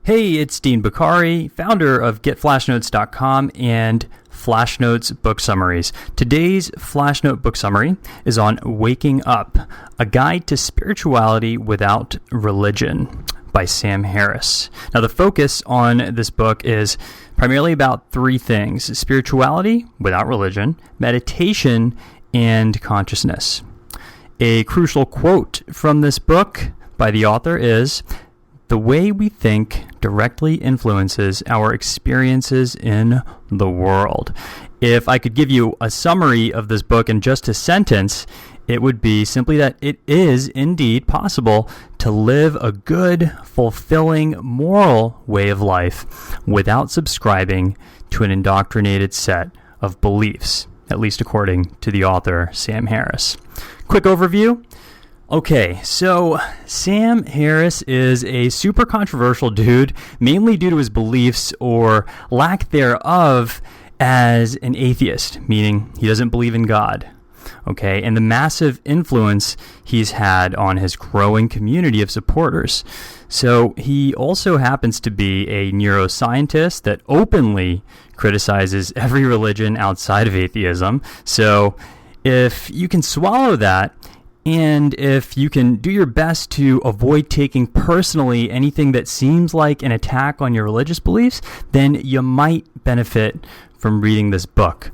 Hey, it's Dean Bakari, founder of GetFlashNotes.com and FlashNotes Book Summaries. Today's FlashNote book summary is on Waking Up, A Guide to Spirituality Without Religion by Sam Harris. Now, the focus on this book is primarily about three things: spirituality without religion, meditation, and consciousness. A crucial quote from this book by the author is, "The way we think directly influences our experiences in the world." If I could give you a summary of this book in just a sentence, it would be simply that it is indeed possible to live a good, fulfilling, moral way of life without subscribing to an indoctrinated set of beliefs, at least according to the author, Sam Harris. Quick overview. Okay, so Sam Harris is a super controversial dude, mainly due to his beliefs or lack thereof as an atheist, meaning he doesn't believe in God. Okay, and the massive influence he's had on his growing community of supporters. So he also happens to be a neuroscientist that openly criticizes every religion outside of atheism. So if you can swallow that, and if you can do your best to avoid taking personally anything that seems like an attack on your religious beliefs, then you might benefit from reading this book.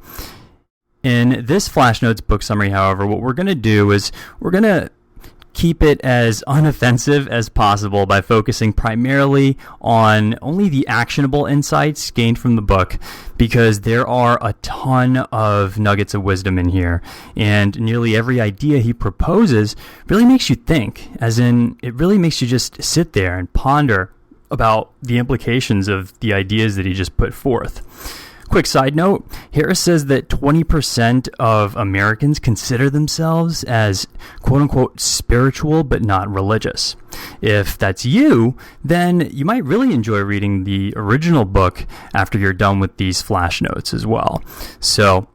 In this FlashNotes book summary, however, what we're going to do is we're going to keep it as unoffensive as possible by focusing primarily on only the actionable insights gained from the book, because there are a ton of nuggets of wisdom in here, and nearly every idea he proposes really makes you think, as in it really makes you just sit there and ponder about the implications of the ideas that he just put forth. Quick side note, Harris says that 20% of Americans consider themselves as quote-unquote spiritual but not religious. If that's you, then you might really enjoy reading the original book after you're done with these flash notes as well. So,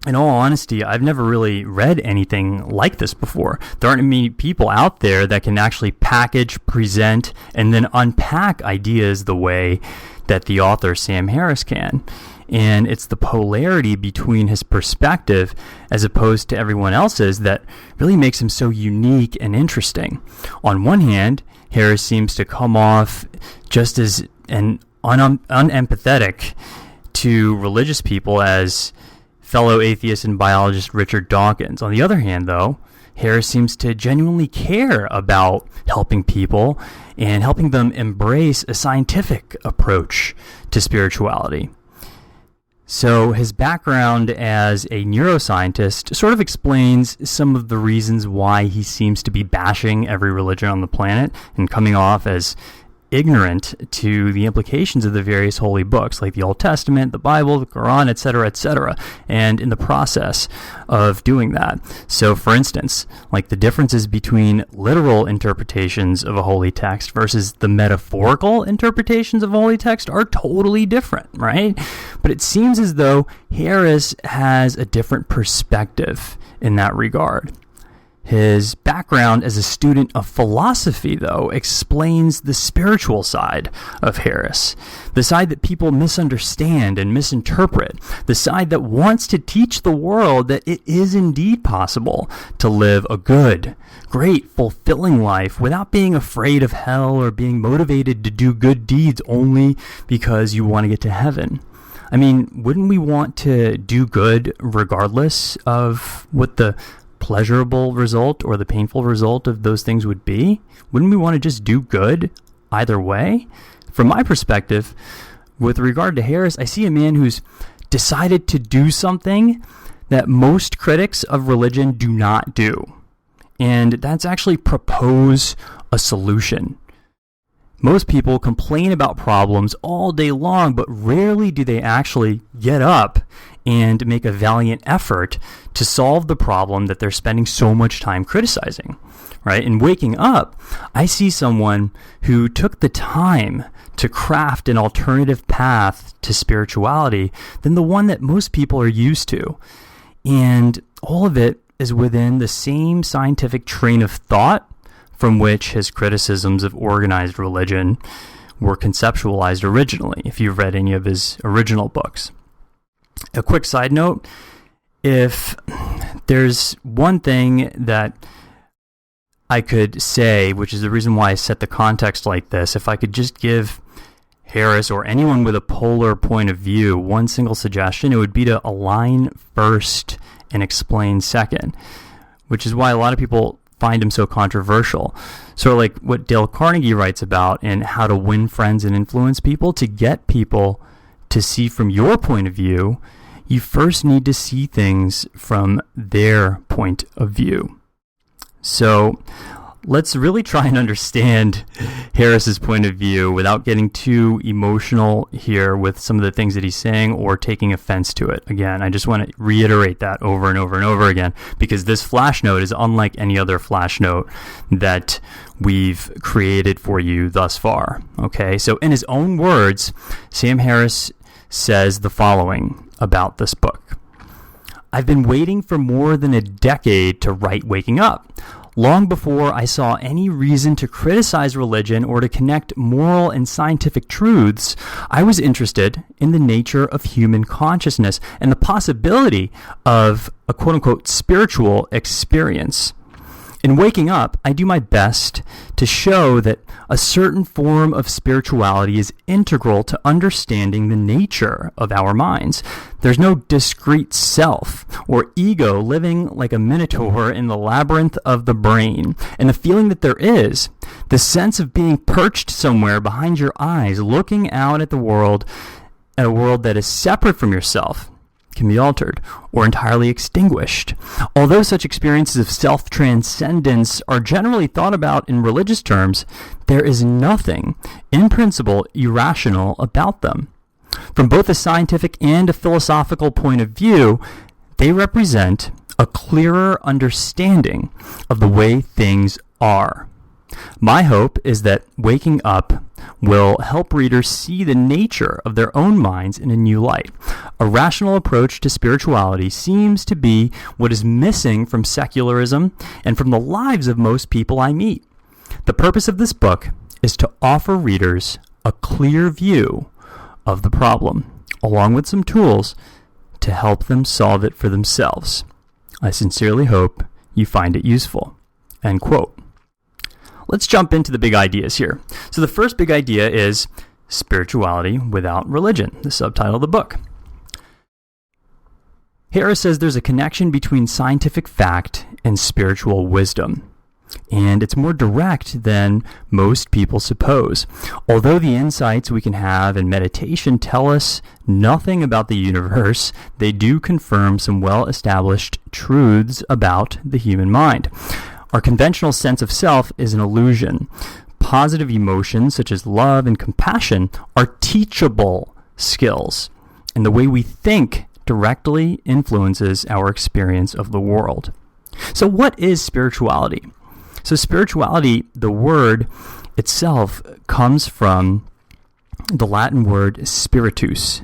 in all honesty, I've never really read anything like this before. There aren't many people out there that can actually package, present, and then unpack ideas the way that the author Sam Harris can. And it's the polarity between his perspective as opposed to everyone else's that really makes him so unique and interesting. On one hand, Harris seems to come off just as an unempathetic to religious people as fellow atheist and biologist Richard Dawkins. On the other hand, though, Harris seems to genuinely care about helping people and helping them embrace a scientific approach to spirituality. So his background as a neuroscientist sort of explains some of the reasons why he seems to be bashing every religion on the planet and coming off as ignorant to the implications of the various holy books like the Old Testament, the Bible, the Quran, etc., etc., and in the process of doing that. So, for instance, like the differences between literal interpretations of a holy text versus the metaphorical interpretations of a holy text are totally different, right? But it seems as though Harris has a different perspective in that regard. His background as a student of philosophy, though, explains the spiritual side of Harris, the side that people misunderstand and misinterpret, the side that wants to teach the world that it is indeed possible to live a good, great, fulfilling life without being afraid of hell or being motivated to do good deeds only because you want to get to heaven. I mean, wouldn't we want to do good regardless of what the pleasurable result or the painful result of those things would be? Wouldn't we want to just do good either way? From my perspective, with regard to Harris, I see a man who's decided to do something that most critics of religion do not do. And that's actually propose a solution. Most people complain about problems all day long, but rarely do they actually get up and make a valiant effort to solve the problem that they're spending so much time criticizing, right? In Waking Up, I see someone who took the time to craft an alternative path to spirituality than the one that most people are used to. And all of it is within the same scientific train of thought from which his criticisms of organized religion were conceptualized originally, if you've read any of his original books. A quick side note, if there's one thing that I could say, which is the reason why I set the context like this, if I could just give Harris or anyone with a polar point of view one single suggestion, it would be to align first and explain second, which is why a lot of people find him so controversial. Sort of like what Dale Carnegie writes about in How to Win Friends and Influence People. To get people to see from your point of view, you first need to see things from their point of view. So let's really try and understand Harris's point of view without getting too emotional here with some of the things that he's saying or taking offense to it. Again, I just want to reiterate that over and over and over again, because this flash note is unlike any other flash note that we've created for you thus far. Okay, so in his own words, Sam Harris says the following about this book. I've been waiting for more than a decade to write Waking Up. Long before I saw any reason to criticize religion or to connect moral and scientific truths, I was interested in the nature of human consciousness and the possibility of a quote-unquote spiritual experience. In Waking Up, I do my best to show that a certain form of spirituality is integral to understanding the nature of our minds. There's no discrete self or ego living like a minotaur in the labyrinth of the brain. And the feeling that there is, the sense of being perched somewhere behind your eyes, looking out at a world that is separate from yourself, can be altered or entirely extinguished. Although such experiences of self-transcendence are generally thought about in religious terms, there is nothing, in principle, irrational about them. From both a scientific and a philosophical point of view, they represent a clearer understanding of the way things are. My hope is that Waking Up will help readers see the nature of their own minds in a new light. A rational approach to spirituality seems to be what is missing from secularism and from the lives of most people I meet. The purpose of this book is to offer readers a clear view of the problem, along with some tools to help them solve it for themselves. I sincerely hope you find it useful." End quote. Let's jump into the big ideas here. So the first big idea is spirituality without religion, the subtitle of the book. Harris says there's a connection between scientific fact and spiritual wisdom, and it's more direct than most people suppose. Although the insights we can have in meditation tell us nothing about the universe, they do confirm some well-established truths about the human mind. Our conventional sense of self is an illusion. Positive emotions such as love and compassion are teachable skills, and the way we think directly influences our experience of the world. So what is spirituality? So spirituality, the word itself, comes from the Latin word spiritus,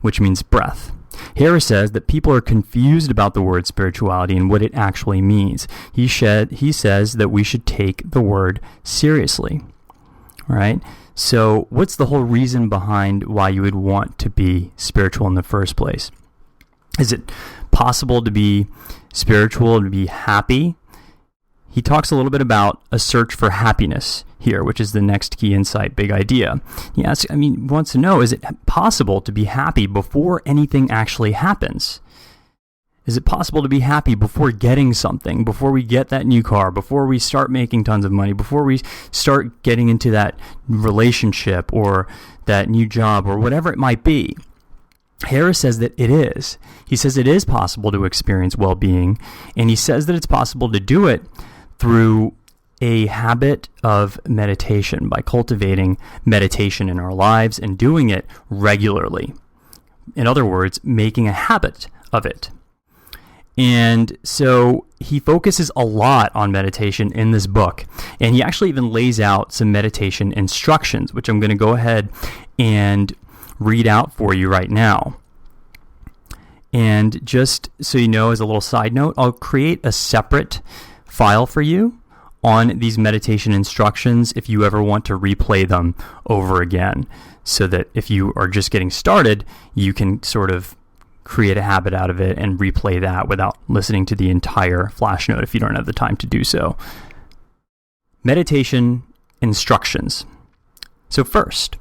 which means breath. Harris says that people are confused about the word spirituality and what it actually means. He says that we should take the word seriously. All right? So what's the whole reason behind why you would want to be spiritual in the first place? Is it possible to be spiritual and to be happy? He talks a little bit about a search for happiness here, which is the next key insight, big idea. He wants to know, is it possible to be happy before anything actually happens? Is it possible to be happy before getting something, before we get that new car, before we start making tons of money, before we start getting into that relationship or that new job or whatever it might be? Harris says that it is. He says it is possible to experience well-being, and he says that it's possible to do it through a habit of meditation, by cultivating meditation in our lives and doing it regularly. In other words, making a habit of it. And so he focuses a lot on meditation in this book, and he actually even lays out some meditation instructions, which I'm going to go ahead and read out for you right now. And just so you know, as a little side note, I'll create a separate file for you on these meditation instructions if you ever want to replay them over again, so that if you are just getting started, you can sort of create a habit out of it and replay that without listening to the entire FlashNote if you don't have the time to do so. Meditation instructions. So first,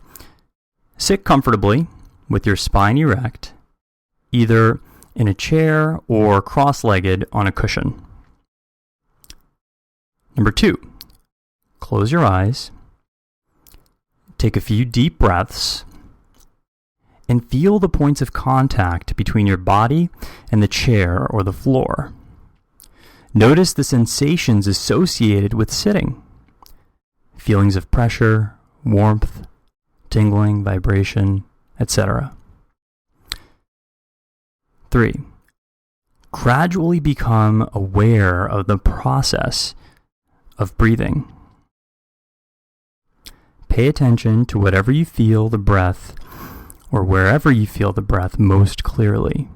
sit comfortably with your spine erect, either in a chair or cross-legged on a cushion. Number 2, close your eyes, take a few deep breaths, and feel the points of contact between your body and the chair or the floor. Notice the sensations associated with sitting. Feelings of pressure, warmth, tingling, vibration, etc. 3, gradually become aware of the process of breathing. Pay attention to whatever you feel the breath, or wherever you feel the breath most clearly,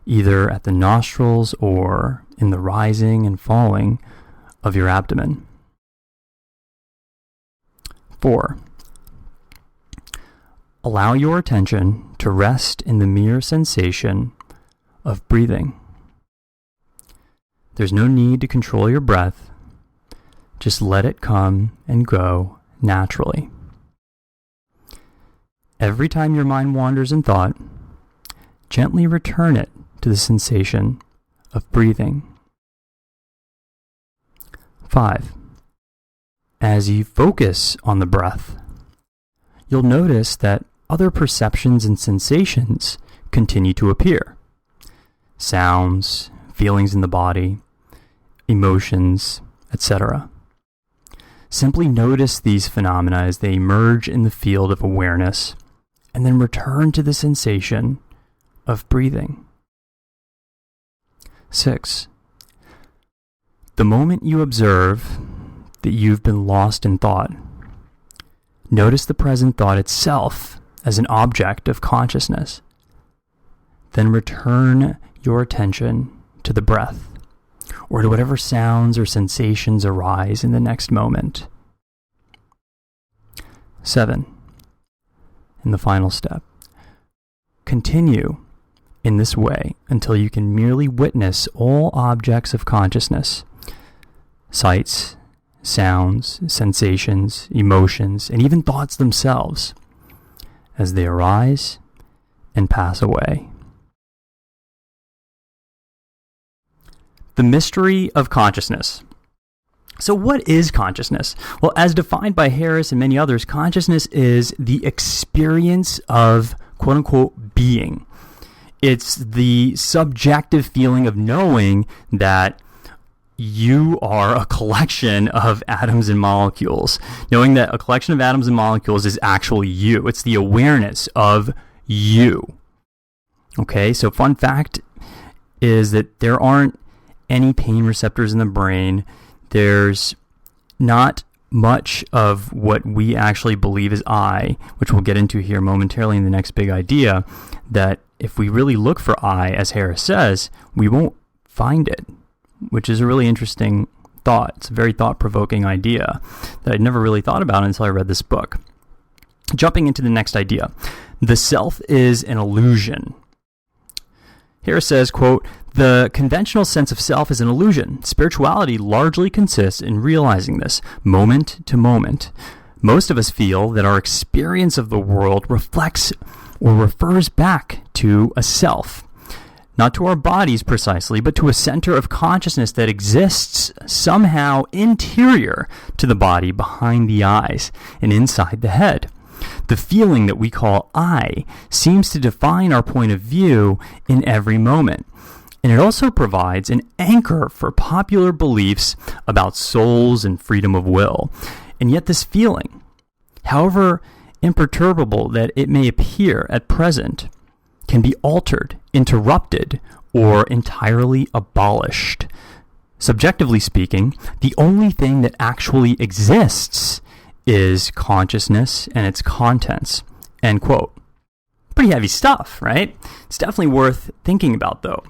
either at the nostrils or in the rising and falling of your abdomen. 4, allow your attention to rest in the mere sensation of breathing. There's no need to control your breath. Just let it come and go naturally. Every time your mind wanders in thought, gently return it to the sensation of breathing. 5, as you focus on the breath, you'll notice that other perceptions and sensations continue to appear. Sounds, feelings in the body, emotions, etc. Simply notice these phenomena as they emerge in the field of awareness, and then return to the sensation of breathing. 6, the moment you observe that you've been lost in thought, notice the present thought itself as an object of consciousness. Then return your attention to the breath, or to whatever sounds or sensations arise in the next moment. 7, and the final step, continue in this way until you can merely witness all objects of consciousness, sights, sounds, sensations, emotions, and even thoughts themselves, as they arise and pass away. The mystery of consciousness. So what is consciousness? Well, as defined by Harris and many others, consciousness is the experience of quote-unquote being. It's the subjective feeling of knowing that you are a collection of atoms and molecules. Knowing that a collection of atoms and molecules is actually you. It's the awareness of you. Okay, so fun fact is that there aren't any pain receptors in the brain. There's not much of what we actually believe is I, which we'll get into here momentarily in the next big idea, that if we really look for I, as Harris says, we won't find it, which is a really interesting thought. It's a very thought-provoking idea that I'd never really thought about until I read this book. Jumping into the next idea, the self is an illusion. Harris says, quote, the conventional sense of self is an illusion. Spirituality largely consists in realizing this, moment to moment. Most of us feel that our experience of the world reflects or refers back to a self. Not to our bodies precisely, but to a center of consciousness that exists somehow interior to the body, behind the eyes, and inside the head. The feeling that we call I seems to define our point of view in every moment. And it also provides an anchor for popular beliefs about souls and freedom of will. And yet this feeling, however imperturbable that it may appear at present, can be altered, interrupted, or entirely abolished. Subjectively speaking, the only thing that actually exists is consciousness and its contents. End quote. Pretty heavy stuff, right? It's definitely worth thinking about, though.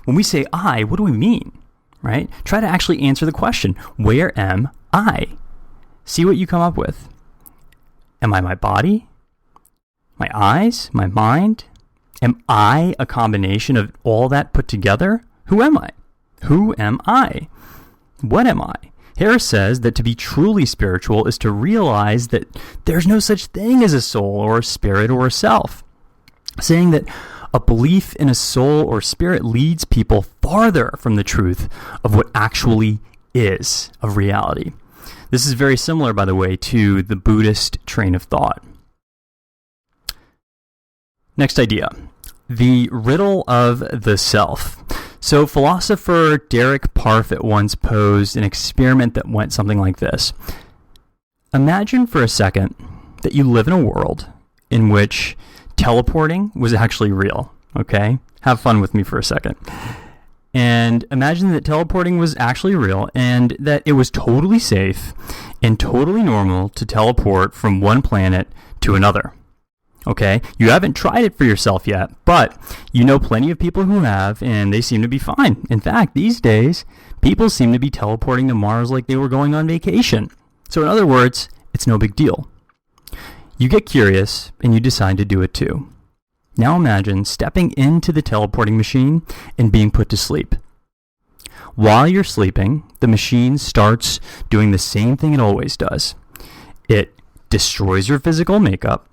When we say I, what do we mean? right? Try to actually answer the question, where am I? See what you come up with. Am I my body? My eyes? My mind? Am I a combination of all that put together? Who am I? Who am I? What am I? Harris says that to be truly spiritual is to realize that there's no such thing as a soul or a spirit or a self, saying that a belief in a soul or spirit leads people farther from the truth of what actually is, of reality. This is very similar, by the way, to the Buddhist train of thought. Next idea, the riddle of the self. So philosopher Derek Parfit once posed an experiment that went something like this. Imagine for a second that you live in a world in which teleporting was actually real, okay? Have fun with me for a second. And imagine that teleporting was actually real and that it was totally safe and totally normal to teleport from one planet to another. Okay, you haven't tried it for yourself yet, but you know plenty of people who have, and they seem to be fine. In fact, these days, people seem to be teleporting to Mars like they were going on vacation. So in other words, it's no big deal. You get curious, and you decide to do it too. Now imagine stepping into the teleporting machine and being put to sleep. While you're sleeping, the machine starts doing the same thing it always does. It destroys your physical makeup,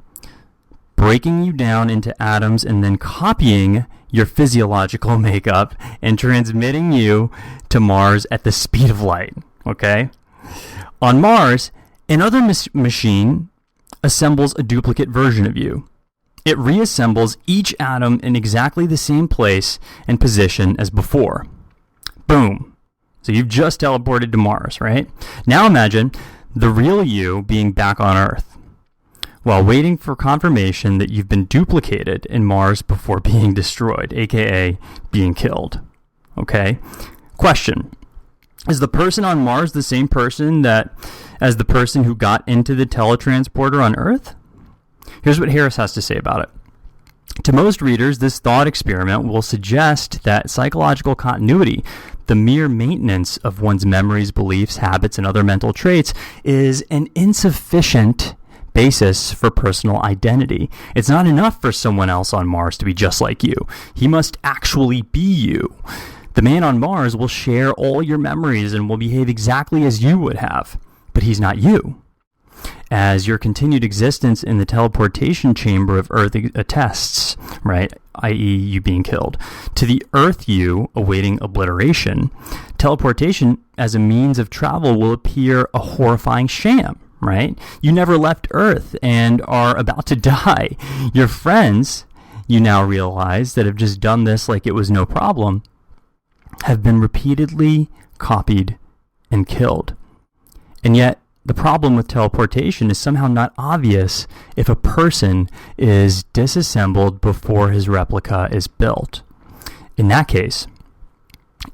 breaking you down into atoms and then copying your physiological makeup and transmitting you to Mars at the speed of light, okay? On Mars, another machine assembles a duplicate version of you. It reassembles each atom in exactly the same place and position as before. Boom. So you've just teleported to Mars, right? Now imagine the real you being back on Earth, while waiting for confirmation that you've been duplicated in Mars before being destroyed, aka being killed. Okay? Question. Is the person on Mars the same person as the person who got into the teletransporter on Earth? Here's what Harris has to say about it. To most readers, this thought experiment will suggest that psychological continuity, the mere maintenance of one's memories, beliefs, habits, and other mental traits, is an insufficient basis for personal identity. It's not enough for someone else on Mars to be just like you. He must actually be you. The man on Mars will share all your memories and will behave exactly as you would have, but he's not you. As your continued existence in the teleportation chamber of Earth attests, right, i.e. you being killed, to the Earth you awaiting obliteration, teleportation as a means of travel will appear a horrifying sham. Right? You never left Earth and are about to die. Your friends, you now realize, that have just done this like it was no problem, have been repeatedly copied and killed. And yet, the problem with teleportation is somehow not obvious if a person is disassembled before his replica is built. In that case,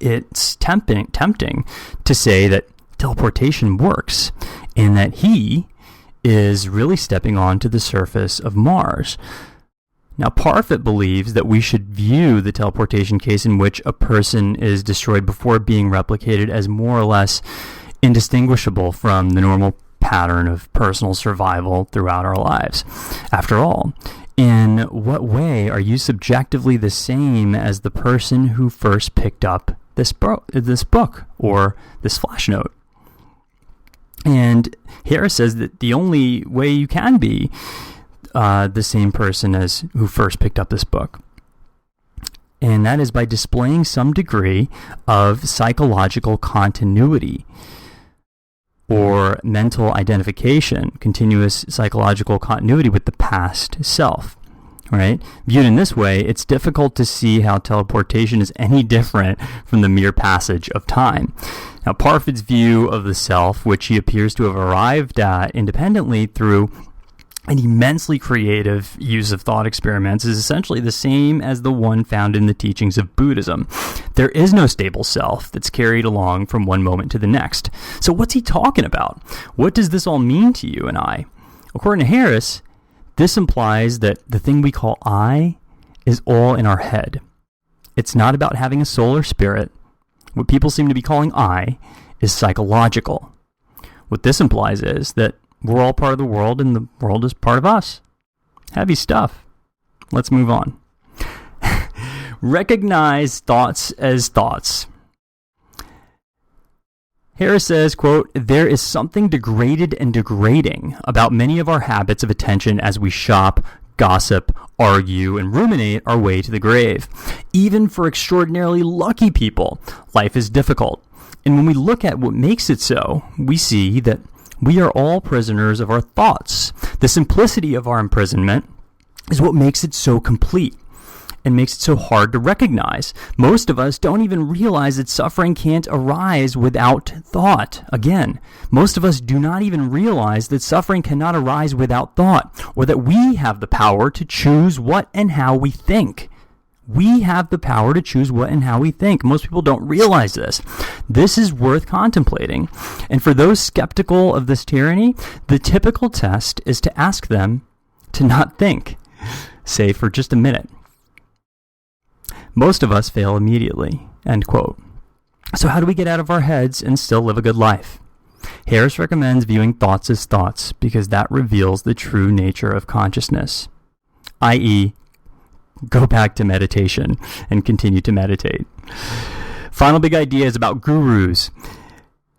it's tempting to say that teleportation works and that he is really stepping onto the surface of Mars. Now, Parfit believes that we should view the teleportation case in which a person is destroyed before being replicated as more or less indistinguishable from the normal pattern of personal survival throughout our lives. After all, in what way are you subjectively the same as the person who first picked up this book or this flash note? And Harris says that the only way you can be the same person as who first picked up this book, and that is by displaying some degree of psychological continuity or mental identification, continuous psychological continuity with the past self. Right? Viewed in this way, it's difficult to see how teleportation is any different from the mere passage of time. Now, Parfit's view of the self, which he appears to have arrived at independently through an immensely creative use of thought experiments, is essentially the same as the one found in the teachings of Buddhism. There is no stable self that's carried along from one moment to the next. So what's he talking about? What does this all mean to you and I? According to Harris, this implies that the thing we call I is all in our head. It's not about having a soul or spirit. what people seem to be calling I, is psychological. What this implies is that we're all part of the world and the world is part of us. Heavy stuff. Let's move on. Recognize thoughts as thoughts. Harris says, quote, "There is something degraded and degrading about many of our habits of attention as we shop, gossip, argue, and ruminate our way to the grave. Even for extraordinarily lucky people, life is difficult. And when we look at what makes it so, we see that we are all prisoners of our thoughts. The simplicity of our imprisonment is what makes it so complete and makes it so hard to recognize. Most of us don't even realize that suffering can't arise without thought. Again, most of us do not even realize that suffering cannot arise without thought, or that we have the power to choose what and how we think. We have the power to choose what and how we think. Most people don't realize this. This is worth contemplating. And for those skeptical of this tyranny, the typical test is to ask them to not think, say for just a minute. Most of us fail immediately." End quote. So how do we get out of our heads and still live a good life? Harris recommends viewing thoughts as thoughts because that reveals the true nature of consciousness, i.e., go back to meditation and continue to meditate. Final big idea is about gurus.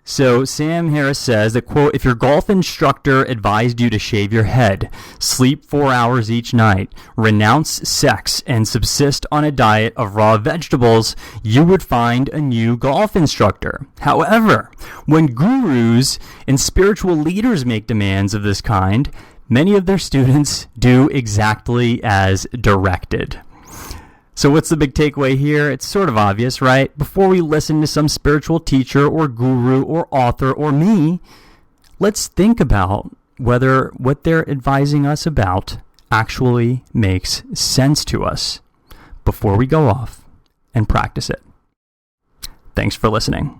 So Sam Harris says that, quote, "If your golf instructor advised you to shave your head, sleep 4 hours each night, renounce sex, and subsist on a diet of raw vegetables, you would find a new golf instructor. However, when gurus and spiritual leaders make demands of this kind, many of their students do exactly as directed." So what's the big takeaway here? It's sort of obvious, right? Before we listen to some spiritual teacher or guru or author or me, let's think about whether what they're advising us about actually makes sense to us before we go off and practice it. Thanks for listening.